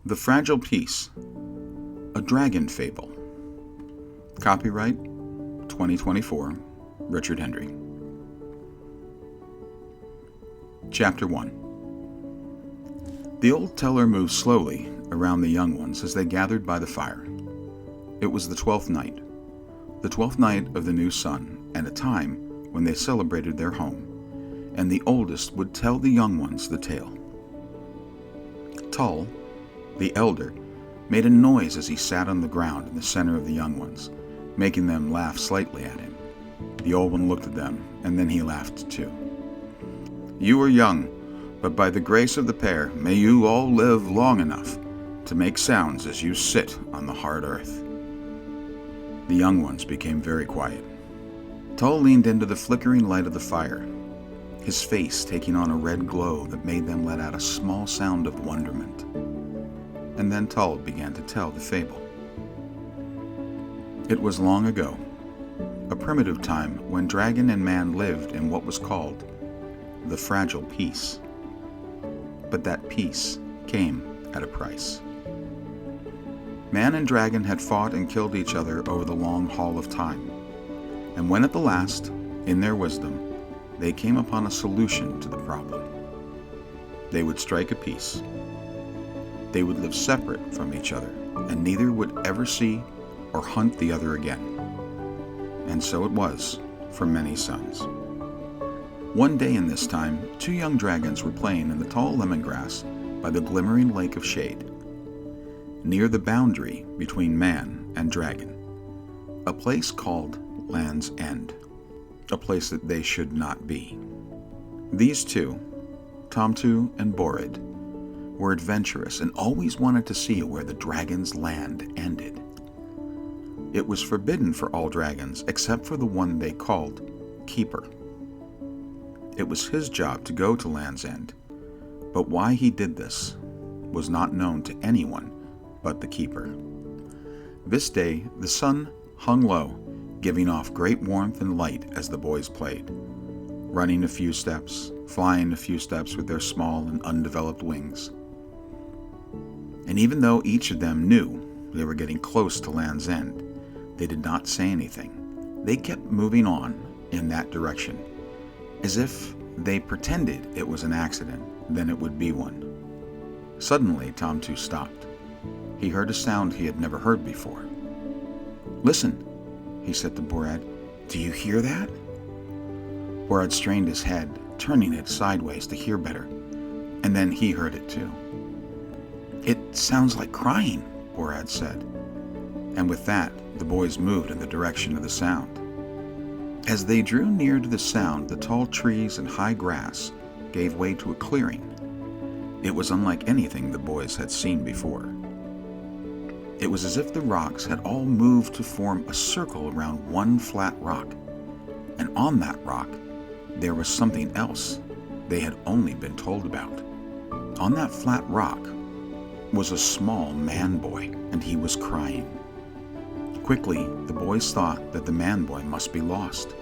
The Fragile Piece, a Dragon Fable. Copyright 2024, Richard Henry. Chapter 1. The old teller moved slowly around the young ones as they gathered by the fire. It was the 12th night of the new sun, and a time when they celebrated their home, and the oldest would tell the young ones the tale. Tull, the elder, made a noise as he sat on the ground in the center of the young ones, making them laugh slightly at him. The old one looked at them, and then he laughed too. "You are young, but by the grace of the pair, may you all live long enough to make sounds as you sit on the hard earth." The young ones became very quiet. Tull leaned into the flickering light of the fire, his face taking on a red glow that made them let out a small sound of wonderment. And then Tull began to tell the fable. It was long ago, a primitive time when dragon and man lived in what was called the Fragile Peace. But that peace came at a price. Man and dragon had fought and killed each other over the long haul of time, and when at the last, in their wisdom, they came upon a solution to the problem, they would strike a peace. They would live separate from each other, and neither would ever see or hunt the other again. And so it was for many suns. One day in this time, two young dragons were playing in the tall lemongrass by the glimmering lake of shade, near the boundary between man and dragon, a place called Land's End, a place that they should not be. These two, Tomtu and Borid, were adventurous and always wanted to see where the dragon's land ended. It was forbidden for all dragons except for the one they called Keeper. It was his job to go to Land's End, but why he did this was not known to anyone but the Keeper. This day the sun hung low, giving off great warmth and light as the boys played, running a few steps, flying a few steps with their small and undeveloped wings. And even though each of them knew they were getting close to Land's End, they did not say anything. They kept moving on in that direction, as if they pretended it was an accident, then it would be one. Suddenly, Tomtu stopped. He heard a sound he had never heard before. "Listen," he said to Borid. "Do you hear that?" Borid strained his head, turning it sideways to hear better, and then he heard it too. "It sounds like crying," Borid said, and with that, the boys moved in the direction of the sound. As they drew near to the sound, the tall trees and high grass gave way to a clearing. It was unlike anything the boys had seen before. It was as if the rocks had all moved to form a circle around one flat rock, and on that rock there was something else they had only been told about. On that flat rock was a small man-boy, and he was crying. Quickly, the boys thought that the man-boy must be lost.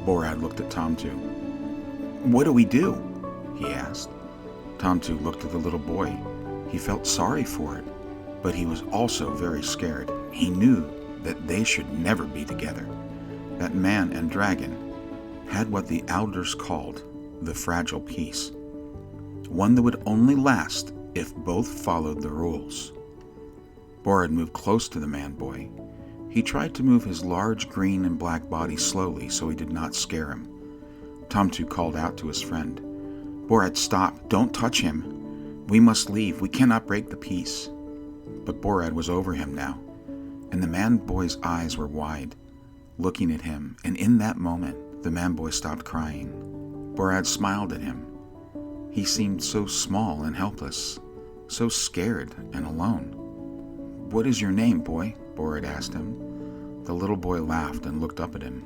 Borid looked at Tomtu. "What do we do?" he asked. Tomtu looked at the little boy. He felt sorry for it, but he was also very scared. He knew that they should never be together, that man and dragon had what the elders called the Fragile Peace, one that would only last if both followed the rules. Borid moved close to the man-boy. He tried to move his large green and black body slowly so he did not scare him. Tomtu called out to his friend, "Borid, stop! Don't touch him! We must leave. We cannot break the peace." But Borid was over him now, and the man-boy's eyes were wide, looking at him, and in that moment, the man-boy stopped crying. Borid smiled at him. He seemed so small and helpless, so scared and alone. "What is your name, boy?" Borid asked him. The little boy laughed and looked up at him.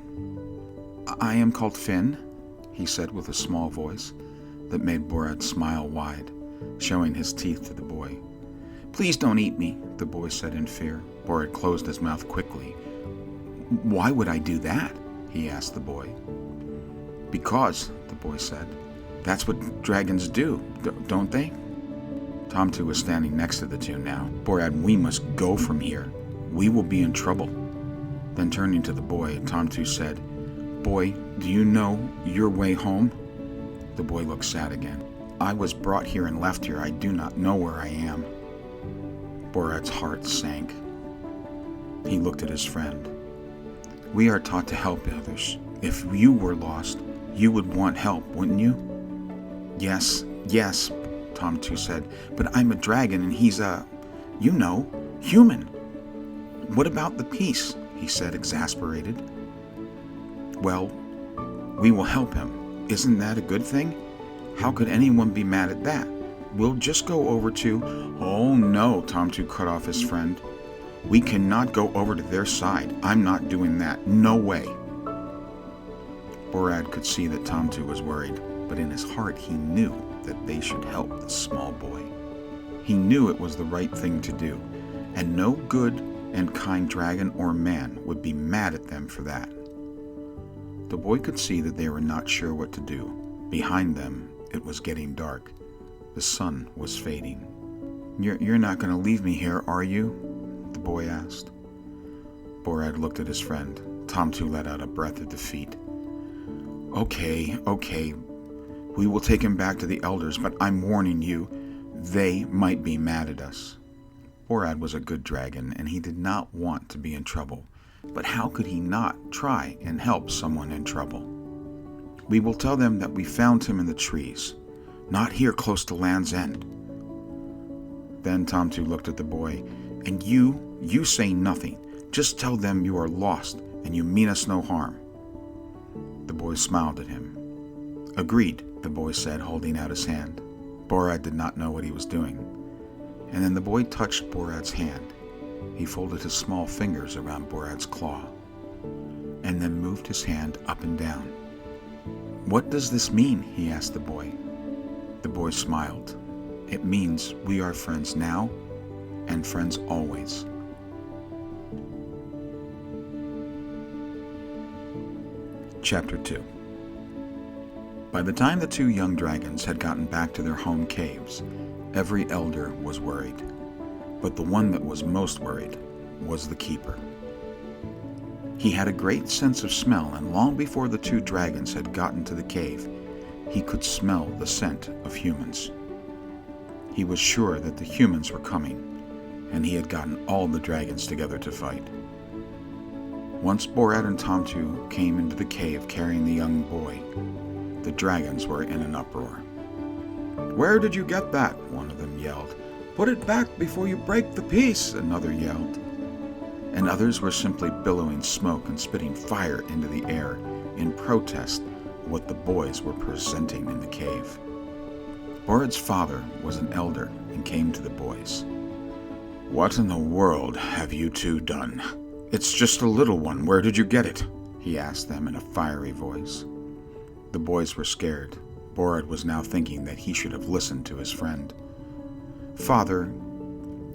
"I am called Finn," he said with a small voice that made Borid smile wide, showing his teeth to the boy. "Please don't eat me," the boy said in fear. Borid closed his mouth quickly. "Why would I do that?" he asked the boy. "Because," the boy said, "that's what dragons do, don't they?" Tomtu was standing next to the two now. Borad, we must go from here. We will be in trouble. Then turning to the boy, Tomtu said, Boy, do you know your way home? The boy looked sad again. I was brought here and left here. I do not know where I am. Borad's heart sank. He looked at his friend. We are taught to help others. If you were lost, you would want help, wouldn't you? Yes, Tomtu said, but I'm a dragon and he's a, human. What about the peace? He said, exasperated. Well, we will help him. Isn't that a good thing? How could anyone be mad at that? We'll just go over to... Oh no, Tomtu cut off his friend. We cannot go over to their side. I'm not doing that. No way. Borad could see that Tomtu was worried, but in his heart he knew that they should help the small boy. He knew it was the right thing to do, and no good and kind dragon or man would be mad at them for that. The boy could see that they were not sure what to do. Behind them, it was getting dark. The sun was fading. You're not going to leave me here, are you? The boy asked. Borad looked at his friend. Tomtu let out a breath of defeat. Okay. We will take him back to the elders, but I'm warning you, they might be mad at us. Borad was a good dragon, and he did not want to be in trouble. But how could he not try and help someone in trouble? We will tell them that we found him in the trees, not here close to Land's End. Then Tomtu looked at the boy, and you say nothing. Just tell them you are lost and you mean us no harm. The boy smiled at him. Agreed, the boy said, holding out his hand. Borad did not know what he was doing. And then the boy touched Borad's hand. He folded his small fingers around Borad's claw, and then moved his hand up and down. What does this mean? He asked the boy. The boy smiled. It means we are friends now and friends always. Chapter 2. By the time the two young dragons had gotten back to their home caves, every elder was worried. But the one that was most worried was the keeper. He had a great sense of smell, and long before the two dragons had gotten to the cave, he could smell the scent of humans. He was sure that the humans were coming, and he had gotten all the dragons together to fight. Once Borad and Tomtu came into the cave carrying the young boy, the dragons were in an uproar. Where did you get that? One of them yelled. Put it back before you break the peace, another yelled. And others were simply billowing smoke and spitting fire into the air in protest of what the boys were presenting in the cave. Borad's father was an elder and came to the boys. What in the world have you two done? It's just a little one. Where did you get it? He asked them in a fiery voice. The boys were scared. Borad was now thinking that he should have listened to his friend. Father,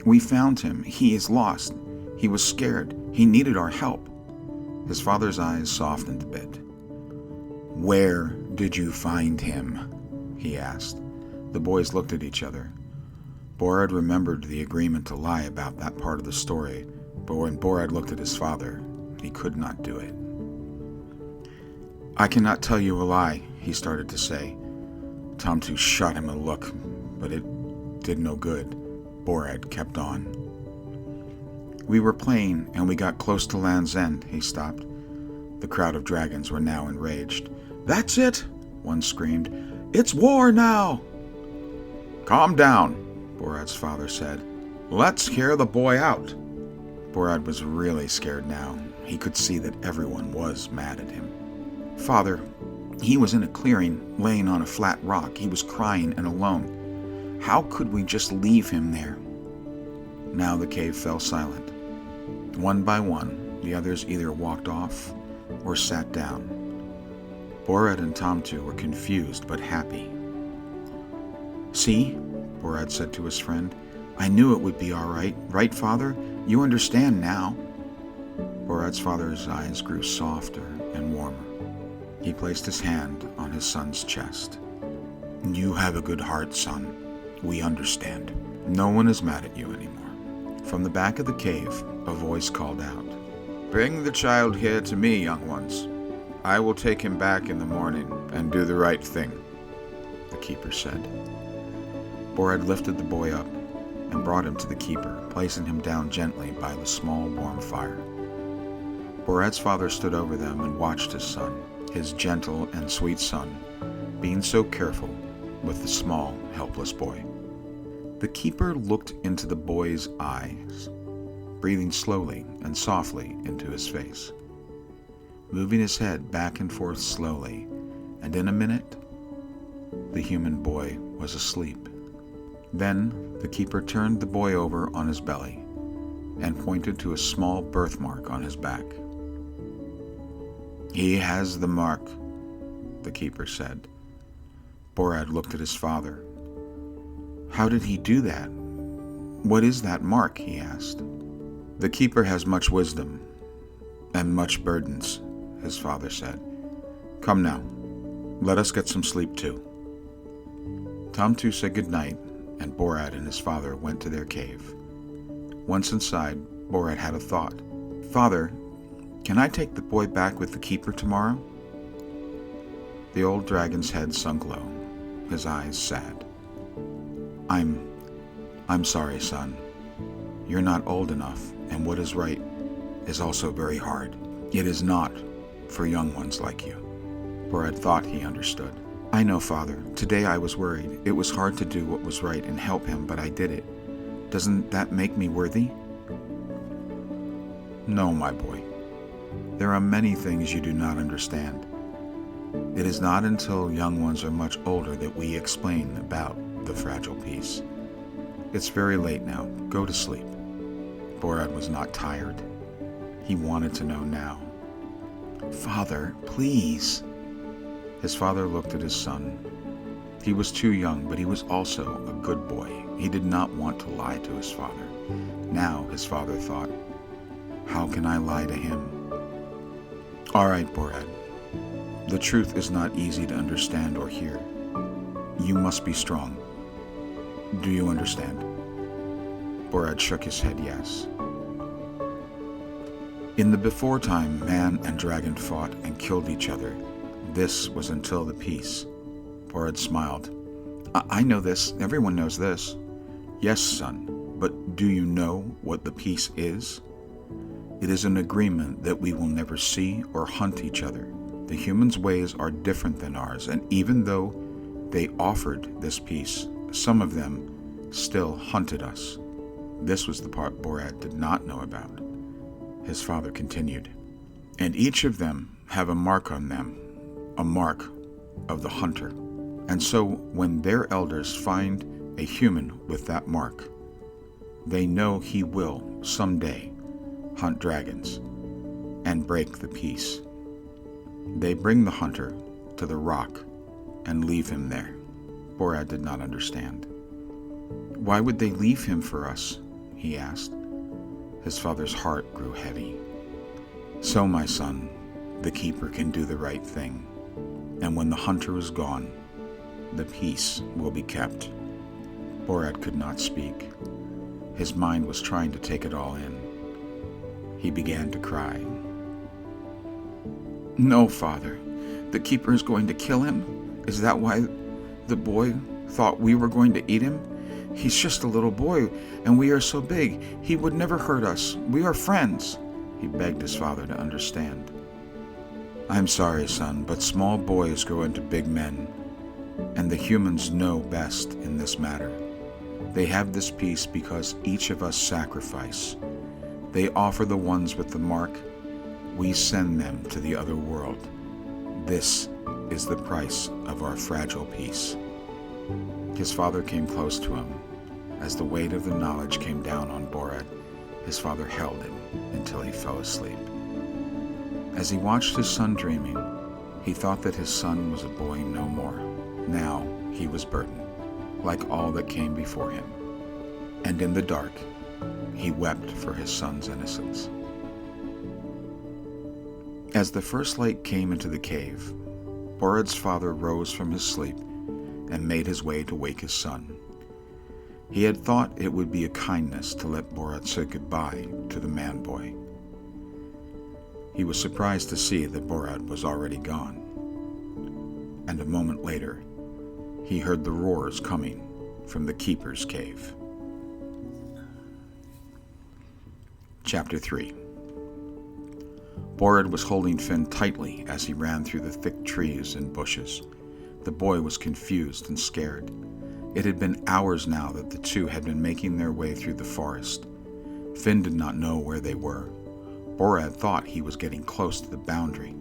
we found him. He is lost. He was scared. He needed our help. His father's eyes softened a bit. Where did you find him? He asked. The boys looked at each other. Borad remembered the agreement to lie about that part of the story, but when Borad looked at his father, he could not do it. I cannot tell you a lie, he started to say. Tomtu shot him a look, but it did no good. Borad kept on. We were playing, and we got close to Land's End, he stopped. The crowd of dragons were now enraged. That's it, one screamed. It's war now! Calm down, Borad's father said. Let's hear the boy out. Borad was really scared now. He could see that everyone was mad at him. Father, he was in a clearing, laying on a flat rock. He was crying and alone. How could we just leave him there? Now the cave fell silent. One by one, the others either walked off or sat down. Borad and Tomtu were confused but happy. See, Borad said to his friend, I knew it would be all right. Right, Father? You understand now. Borad's father's eyes grew softer and warmer. He placed his hand on his son's chest. You have a good heart, son. We understand. No one is mad at you anymore. From the back of the cave, a voice called out, "Bring the child here to me, young ones. I will take him back in the morning and do the right thing," the keeper said. Borad lifted the boy up and brought him to the keeper, placing him down gently by the small warm fire. Borad's father stood over them and watched his son, his gentle and sweet son, being so careful with the small, helpless boy. The keeper looked into the boy's eyes, breathing slowly and softly into his face, moving his head back and forth slowly, and in a minute, the human boy was asleep. Then the keeper turned the boy over on his belly and pointed to a small birthmark on his back. "He has the mark," the keeper said. Borad looked at his father. "How did he do that? What is that mark?" he asked. "The keeper has much wisdom and much burdens," his father said. "Come now, let us get some sleep too." Tamtu said good night, and Borad and his father went to their cave. Once inside, Borad had a thought. "Father, can I take the boy back with the keeper tomorrow?" The old dragon's head sunk low, his eyes sad. I'm sorry, son. You're not old enough, and what is right is also very hard. It is not for young ones like you." Borad thought he understood. "I know, Father. Today I was worried. It was hard to do what was right and help him, but I did it. Doesn't that make me worthy?" "No, my boy. There are many things you do not understand. It is not until young ones are much older that we explain about the fragile peace. It's very late now. Go to sleep." Borad was not tired. He wanted to know now. "Father, please." His father looked at his son. He was too young, but he was also a good boy. He did not want to lie to his father. Now his father thought, "How can I lie to him?" "All right, Borad. The truth is not easy to understand or hear. You must be strong. Do you understand?" Borad shook his head yes. In the before time, man and dragon fought and killed each other. This was until the peace. Borad smiled. I know this. Everyone knows this." "Yes, son, but do you know what the peace is? It is an agreement that we will never see or hunt each other. The humans' ways are different than ours, and even though they offered this peace, some of them still hunted us." This was the part Borad did not know about. His father continued, "And each of them have a mark on them, a mark of the hunter. And so when their elders find a human with that mark, they know he will someday hunt dragons and break the peace. They bring the hunter to the rock and leave him there." Borad did not understand. "Why would they leave him for us?" he asked. His father's heart grew heavy. "So, my son, the keeper can do the right thing, and when the hunter is gone, the peace will be kept." Borad could not speak. His mind was trying to take it all in. He began to cry. "No, Father, the keeper is going to kill him? Is that why the boy thought we were going to eat him? He's just a little boy, and we are so big. He would never hurt us. We are friends." He begged his father to understand. "I'm sorry, son, but small boys grow into big men, and the humans know best in this matter. They have this peace because each of us sacrifice. They offer the ones with the mark. We send them to the other world. This is the price of our fragile peace." His father came close to him. As the weight of the knowledge came down on Borad, his father held him until he fell asleep. As he watched his son dreaming, he thought that his son was a boy no more. Now he was burdened, like all that came before him. And in the dark, he wept for his son's innocence. As the first light came into the cave, Borad's father rose from his sleep and made his way to wake his son. He had thought it would be a kindness to let Borad say goodbye to the man-boy. He was surprised to see that Borad was already gone, and a moment later, he heard the roars coming from the keeper's cave. Chapter 3. Borad was holding Finn tightly as he ran through the thick trees and bushes. The boy was confused and scared. It had been hours now that the two had been making their way through the forest. Finn did not know where they were. Borad thought he was getting close to the boundary.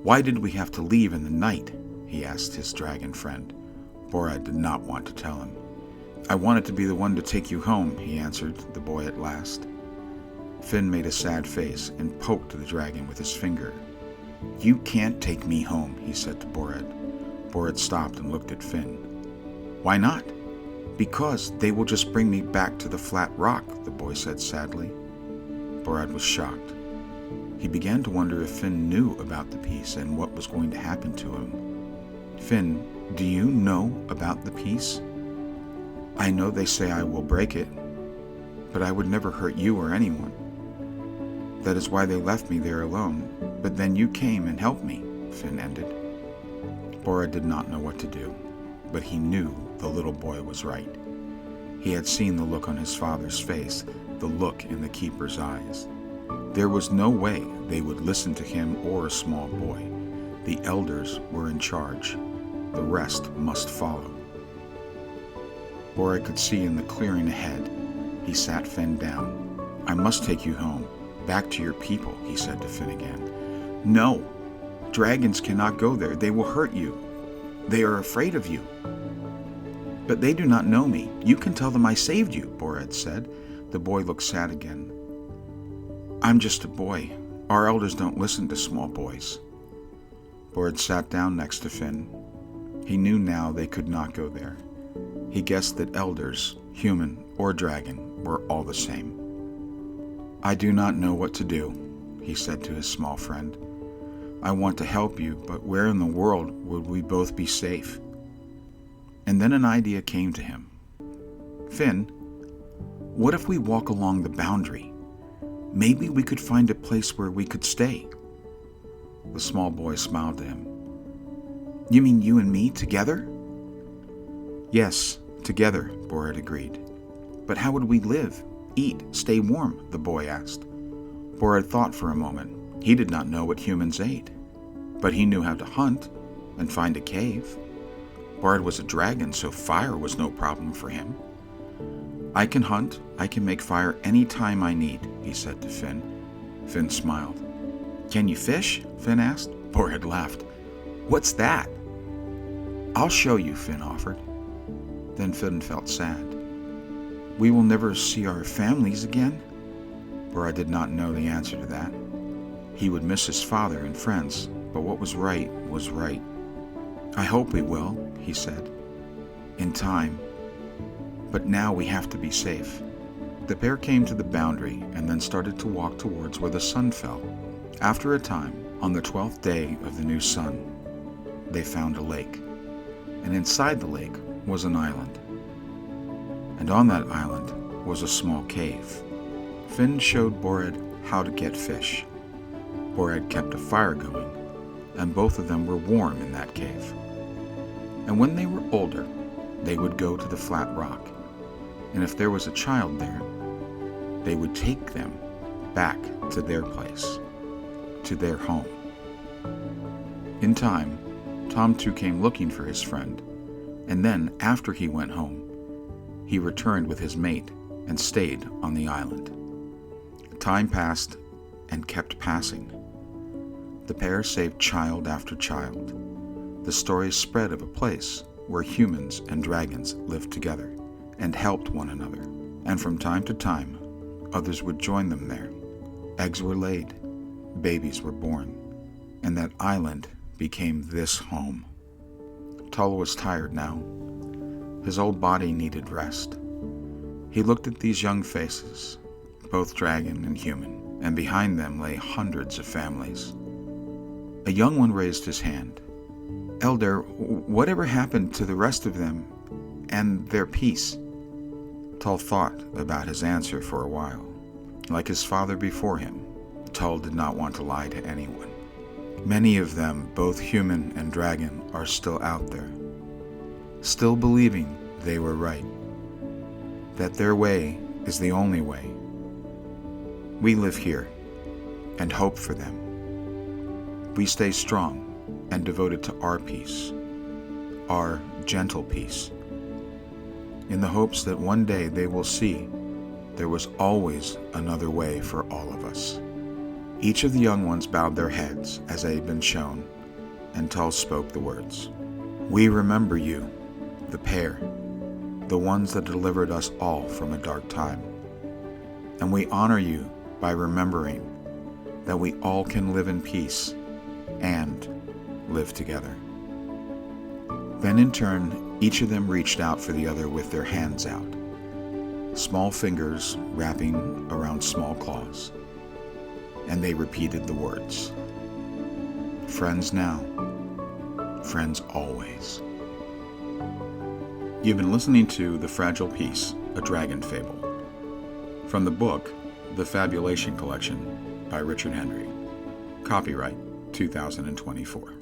"Why did we have to leave in the night?" he asked his dragon friend. Borad did not want to tell him. "I wanted to be the one to take you home," he answered the boy at last. Finn made a sad face and poked the dragon with his finger. "You can't take me home," he said to Borad. Borad stopped and looked at Finn. "Why not?" "Because they will just bring me back to the flat rock," the boy said sadly. Borad was shocked. He began to wonder if Finn knew about the piece and what was going to happen to him. "Finn, do you know about the piece?" "I know they say I will break it, but I would never hurt you or anyone. That is why they left me there alone, but then you came and helped me," Finn ended. Borad did not know what to do, but he knew the little boy was right. He had seen the look on his father's face, the look in the keeper's eyes. There was no way they would listen to him or a small boy. The elders were in charge. The rest must follow. Borad could see in the clearing ahead. He sat Finn down. "I must take you home, back to your people," he said to Finn again. "No! Dragons cannot go there. They will hurt you. They are afraid of you." "But they do not know me. You can tell them I saved you," Borad said. The boy looked sad again. "I'm just a boy. Our elders don't listen to small boys." Borad sat down next to Finn. He knew now they could not go there. He guessed that elders, human or dragon, were all the same. "I do not know what to do," he said to his small friend. "I want to help you, but where in the world would we both be safe?" And then an idea came to him. "Finn, what if we walk along the boundary? Maybe we could find a place where we could stay." The small boy smiled to him. "You mean you and me together?" "Yes, together," Borad agreed. "But how would we live, eat, stay warm?" the boy asked. Borad thought for a moment. He did not know what humans ate, but he knew how to hunt and find a cave. Borad was a dragon, so fire was no problem for him. "I can hunt, I can make fire any time I need," he said to Finn. Finn smiled. "Can you fish?" Finn asked. Borad laughed. "What's that?" "I'll show you," Finn offered. Then Finn felt sad. "We will never see our families again?" Borad did not know the answer to that. He would miss his father and friends, but what was right was right. "I hope we will," he said. "In time. But now we have to be safe." The pair came to the boundary and then started to walk towards where the sun fell. After a time, on the 12th day of the new sun, they found a lake. And inside the lake was an island. And on that island was a small cave. Finn showed Borad how to get fish. Borad kept a fire going, and both of them were warm in that cave. And when they were older, they would go to the flat rock, and if there was a child there, they would take them back to their place, to their home. In time, Tom too came looking for his friend, and then, after he went home, he returned with his mate and stayed on the island. Time passed and kept passing. The pair saved child after child. The story spread of a place where humans and dragons lived together and helped one another, and from time to time, others would join them there. Eggs were laid, babies were born, and that island became this home. Tull was tired now. His old body needed rest. He looked at these young faces, both dragon and human, and behind them lay hundreds of families. A young one raised his hand. "Elder, whatever happened to the rest of them and their peace?" Tull thought about his answer for a while. Like his father before him, Tull did not want to lie to anyone. Many of them, both human and dragon, are still out there, still believing they were right, that their way is the only way. We live here and hope for them. We stay strong and devoted to our peace, our gentle peace, in the hopes that one day they will see there was always another way for all of us. Each of the young ones bowed their heads as they had been shown, and Tull spoke the words. We remember you, the pair, the ones that delivered us all from a dark time. And we honor you by remembering that we all can live in peace and live together. Then in turn, each of them reached out for the other with their hands out, small fingers wrapping around small claws. And they repeated the words, friends now, friends always. You've been listening to The Fragile Peace, a Dragon Fable, from the book, The Fabulation Collection by Richard Henry. Copyright 2024.